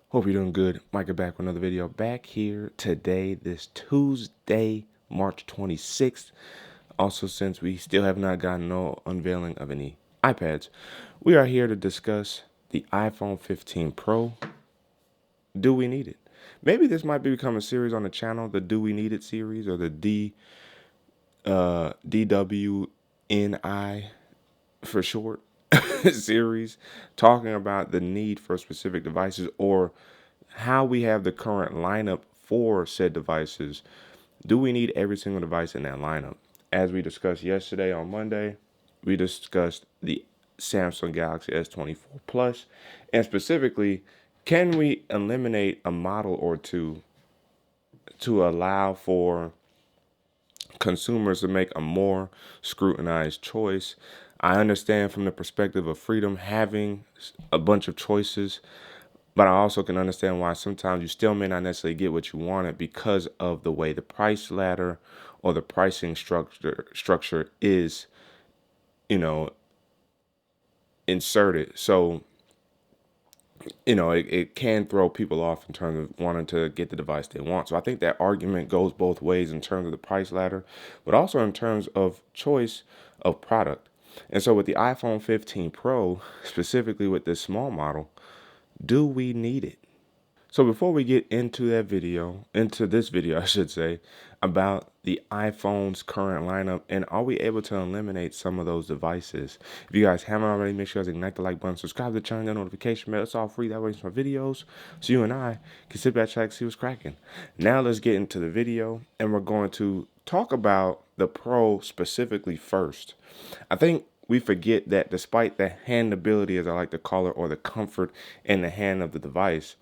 Hope you're doing good. Micah back with another video. Back here today, this Tuesday, March 26th. Also, since we still have not gotten no unveiling of any iPads, we are here to discuss the iPhone 15 Pro. Do we need it? Maybe this might become a series on the channel, the Do We Need It series, or the DWNI for short series, talking about the need for specific devices or how we have the current lineup for said devices. Do we need every single device in that lineup? As we discussed yesterday on Monday, we discussed the Samsung Galaxy S24 Plus, and specifically, can we eliminate a model or two to allow for consumers to make a more scrutinized choice? I understand from the perspective of freedom having a bunch of choices, but I also can understand why sometimes you still may not necessarily get what you wanted because of the way the price ladder or the pricing structure is, you know, inserted. So, it can throw people off in terms of wanting to get the device they want. So I think that argument goes both ways in terms of the price ladder, but also in terms of choice of product. And so with the iPhone 15 Pro, specifically with this small model, do we need it? So before we get into this video, I should say, about the iPhone's current lineup and are we able to eliminate some of those devices? If you guys haven't already, make sure you guys ignite the like button, subscribe to the channel, that notification bell. It's all free. That way it's my videos. So you and I can sit back, check, see what's cracking. Now let's get into the video and we're going to talk about the Pro specifically first. I think we forget that despite the handability, as I like to call it, or the comfort in the hand of the device,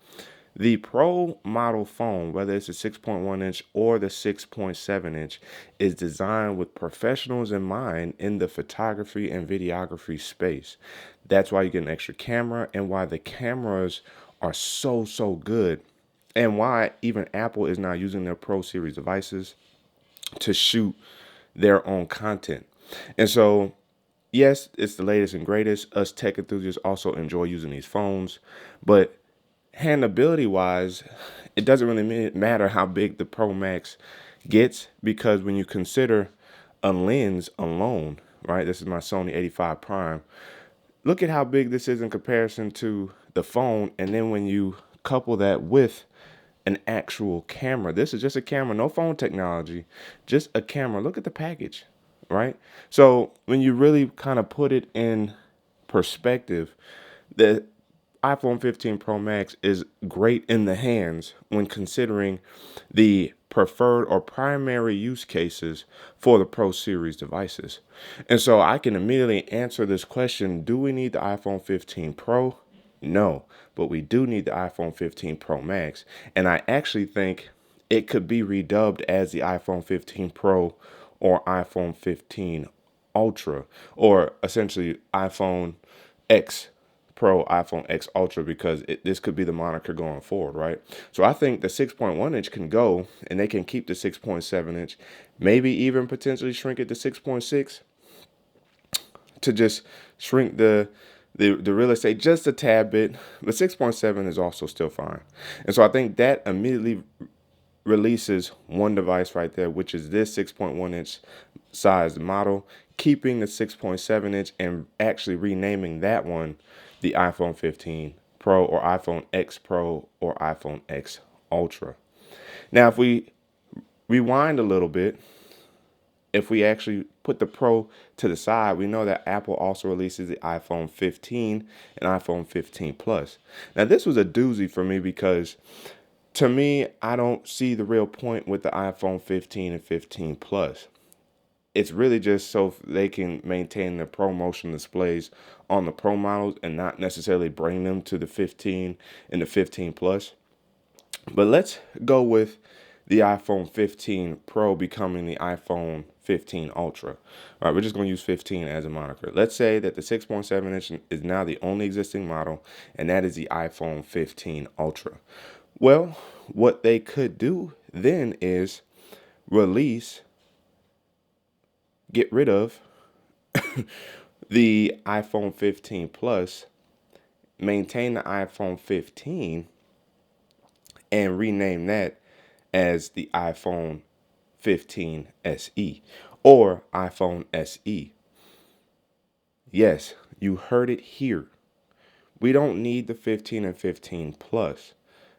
the Pro model phone, whether it's the 6.1 inch or the 6.7 inch, is designed with professionals in mind in the photography and videography space. That's why you get an extra camera and why the cameras are so good, and why even Apple is now using their Pro series devices to shoot their own content. And so, yes, it's the latest and greatest. Us tech enthusiasts also enjoy using these phones, but handability wise, it doesn't really matter how big the Pro Max gets, because when you consider a lens alone, right? This is my Sony 85 Prime. Look at how big this is in comparison to the phone. And then when you couple that with an actual camera, this is just a camera, no phone technology, just a camera. Look at the package, right? So when you really kind of put it in perspective, the iPhone 15 Pro Max is great in the hands when considering the preferred or primary use cases for the Pro Series devices. And so I can immediately answer this question: do we need the iPhone 15 Pro? No, but we do need the iPhone 15 Pro Max. And I actually think it could be redubbed as the iPhone 15 Pro or iPhone 15 Ultra, or essentially iPhone X Pro, iPhone X Ultra, because this could be the moniker going forward, right? So I think the 6.1 inch can go, and they can keep the 6.7 inch, maybe even potentially shrink it to 6.6 to just shrink the real estate just a tad bit. But 6.7 is also still fine. And so I think that immediately releases one device right there, which is this 6.1 inch size model, keeping the 6.7 inch and actually renaming that one the iPhone 15 Pro or iPhone X Pro or iPhone X Ultra. Now, if we rewind a little bit, if we actually put the Pro to the side, we know that Apple also releases the iPhone 15 and iPhone 15 Plus. Now, this was a doozy for me because to me, I don't see the real point with the iPhone 15 and 15 Plus. It's really just so they can maintain the ProMotion displays on the Pro models and not necessarily bring them to the 15 and the 15 Plus. But let's go with the iPhone 15 Pro becoming the iPhone 15 Ultra. All right, we're just going to use 15 as a moniker. Let's say that the 6.7 inch is now the only existing model, and that is the iPhone 15 Ultra. Well, what they could do then is release, get rid of the iPhone 15 Plus, maintain the iPhone 15, and rename that as the iPhone 15 SE or iPhone SE. Yes, you heard it here. We don't need the 15 and 15 Plus.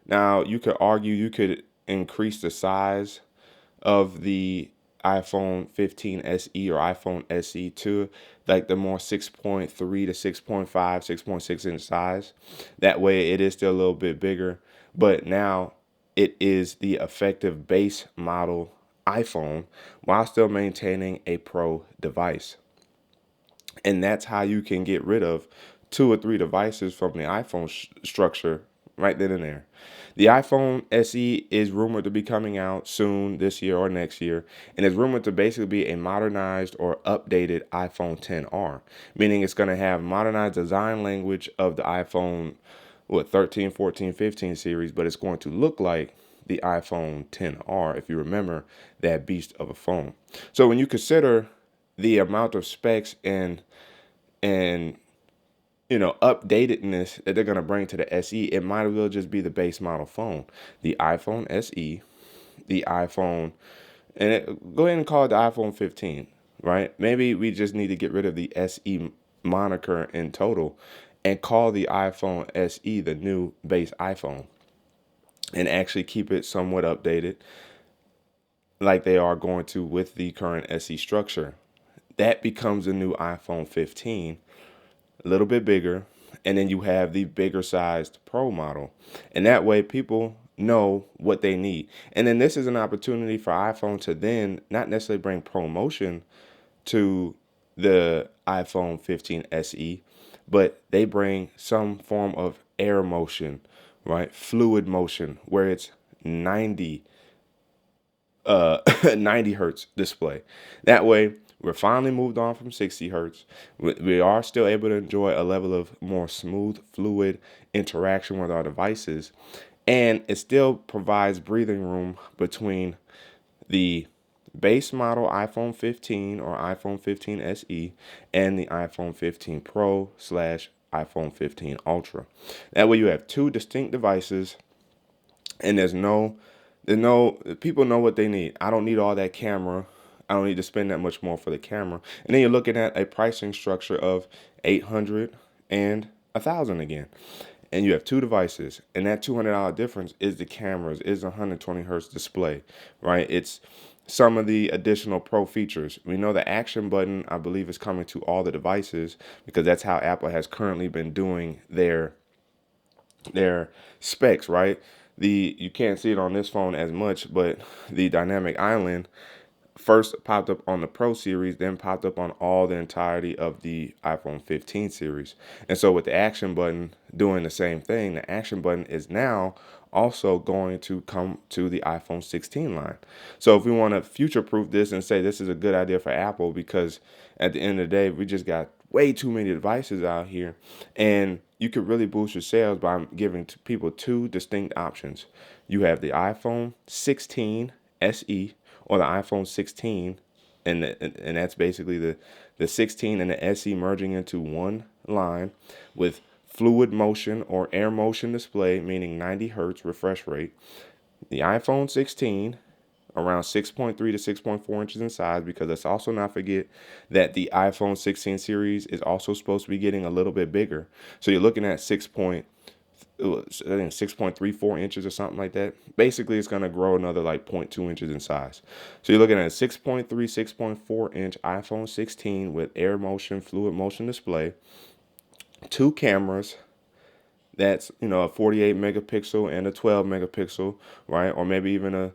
Now, you could argue you could increase the size of the iPhone 15 SE or iPhone SE to like the more 6.3 to 6.5, 6.6 inch size. That way it is still a little bit bigger, but now it is the effective base model iPhone while still maintaining a Pro device. And that's how you can get rid of 2 or 3 devices from the iPhone structure right then and there. The iPhone SE is rumored to be coming out soon this year or next year, and is rumored to basically be a modernized or updated iPhone XR, meaning it's going to have modernized design language of the iPhone 13, 14, 15 series, but it's going to look like the iPhone XR, if you remember that beast of a phone. So when you consider the amount of specs and updatedness that they're going to bring to the SE, it might as well just be the base model phone. The iPhone SE, the iPhone, and go ahead and call it the iPhone 15, right? Maybe we just need to get rid of the SE moniker in total and call the iPhone SE the new base iPhone and actually keep it somewhat updated like they are going to with the current SE structure. That becomes a new iPhone 15, a little bit bigger, and then you have the bigger sized Pro model. And that way people know what they need. And then this is an opportunity for iPhone to then not necessarily bring ProMotion to the iPhone 15 SE, but they bring some form of air motion, right? Fluid motion where it's 90 90 hertz display. That way, we're finally moved on from 60 hertz. We are still able to enjoy a level of more smooth, fluid interaction with our devices, and it still provides breathing room between the base model iPhone 15 or iPhone 15 SE and the iPhone 15 Pro slash iPhone 15 Ultra. That way, you have two distinct devices, and there's no people know what they need. I don't need all that camera. I don't need to spend that much more for the camera. And then you're looking at a pricing structure of 800 and 1,000 again. And you have two devices, and that $200 difference is the cameras, is a 120 hertz display, right? It's some of the additional pro features. We know the action button, I believe, is coming to all the devices because that's how Apple has currently been doing their specs, right? You can't see it on this phone as much, but the dynamic island first popped up on the Pro series, then popped up on all the entirety of the iPhone 15 series. And so with the action button doing the same thing, the action button is now also going to come to the iPhone 16 line. So if we want to future proof this and say this is a good idea for Apple, because at the end of the day, we just got way too many devices out here, and you could really boost your sales by giving people two distinct options. You have the iPhone 16 SE or the iPhone 16, and that's basically the 16 and the SE merging into one line with fluid motion or air motion display, meaning 90 hertz refresh rate. The iPhone 16, around 6.3 to 6.4 inches in size, because let's also not forget that the iPhone 16 series is also supposed to be getting a little bit bigger. So you're looking at 6.34 inches or something like that. Basically, it's going to grow another like 0.2 inches in size. So you're looking at a 6.3, 6.4 inch iPhone 16 with air motion, fluid motion display, two cameras. That's, a 48 megapixel and a 12 megapixel, right? Or maybe even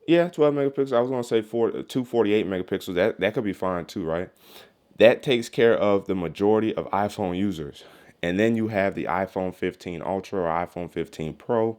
12 megapixels. I was going to say 248 megapixels. That could be fine too, right? That takes care of the majority of iPhone users. And then you have the iPhone 15 Ultra or iPhone 15 Pro,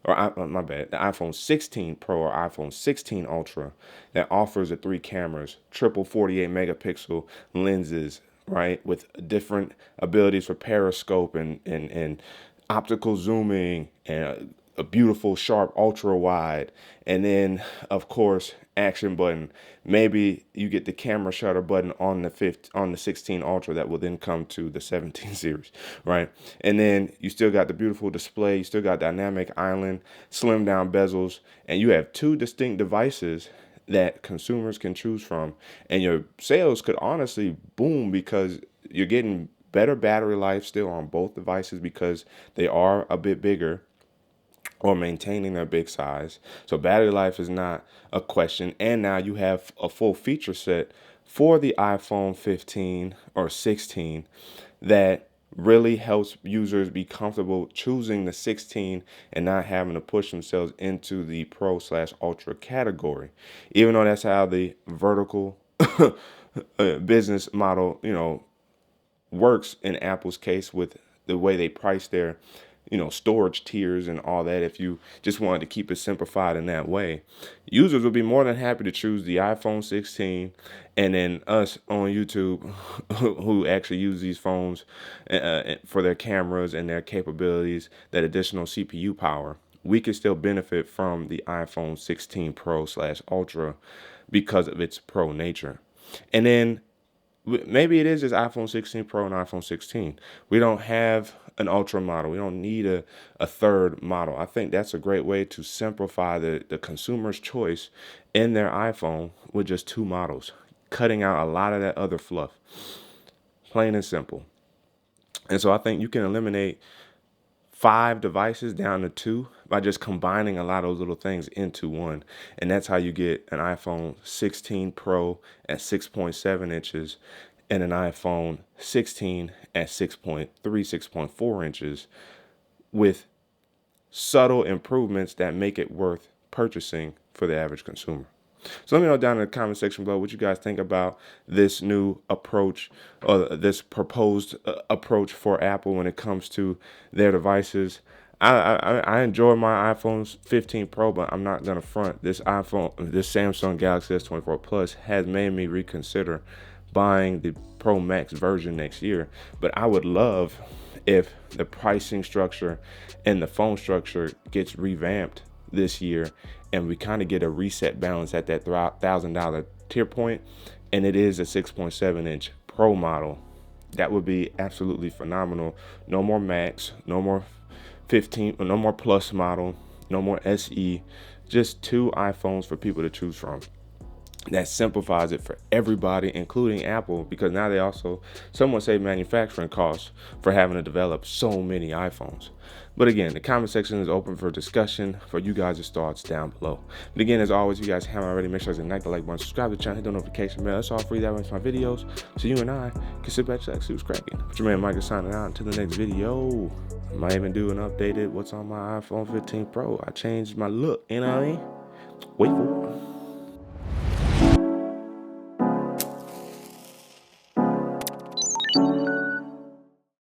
or my bad, the iPhone 16 Pro or iPhone 16 Ultra that offers the three cameras, triple 48 megapixel lenses, right, with different abilities for periscope and optical zooming and a beautiful, sharp, ultra wide, and then of course action button. Maybe you get the camera shutter button on the 16 Ultra that will then come to the 17 series, right? And then you still got the beautiful display, you still got dynamic island, slim down bezels, and you have two distinct devices that consumers can choose from. And your sales could honestly boom because you're getting better battery life still on both devices because they are a bit bigger or maintaining their big size. So battery life is not a question. And now you have a full feature set for the iPhone 15 or 16 that really helps users be comfortable choosing the 16 and not having to push themselves into the pro slash ultra category. Even though that's how the vertical business model, works in Apple's case with the way they price their, storage tiers and all that. If you just wanted to keep it simplified in that way, users would be more than happy to choose the iPhone 16, and then us on YouTube, who actually use these phones for their cameras and their capabilities, that additional CPU power, we can still benefit from the iPhone 16 Pro slash Ultra because of its pro nature. And then maybe it is just iPhone 16 Pro and iPhone 16. We don't have an Ultra model. We don't need a third model. I think that's a great way to simplify the consumer's choice in their iPhone with just two models, cutting out a lot of that other fluff. Plain and simple. And so I think you can eliminate 5 devices down to 2 by just combining a lot of those little things into one. And that's how you get an iPhone 16 Pro at 6.7 inches and an iPhone 16 at 6.3, 6.4 inches with subtle improvements that make it worth purchasing for the average consumer. So let me know down in the comment section below what you guys think about this new approach, or this proposed approach for Apple when it comes to their devices. I enjoy my iPhone 15 Pro, but I'm not gonna front. This Samsung Galaxy S24 Plus has made me reconsider buying the Pro Max version next year. But I would love if the pricing structure and the phone structure gets revamped this year and we kind of get a reset balance at that $1,000 tier point, and it is a 6.7 inch Pro model. That would be absolutely phenomenal. No more Max, no more 15, no more Plus model, no more SE, just 2 iPhones for people to choose from. That simplifies it for everybody, including Apple, because now they also somewhat save manufacturing costs for having to develop so many iPhones. But again, the comment section is open for discussion for you guys' thoughts down below. But again, as always, if you guys haven't already, make sure to ignite the like button, subscribe to the channel, hit the notification bell. That's all free. That makes my videos, so you and I can sit back, relax, see what's cracking. But your man Micah signing out until the next video. I might even do an updated what's on my iPhone 15 Pro. I changed my look, you know what I mean? Wait for it.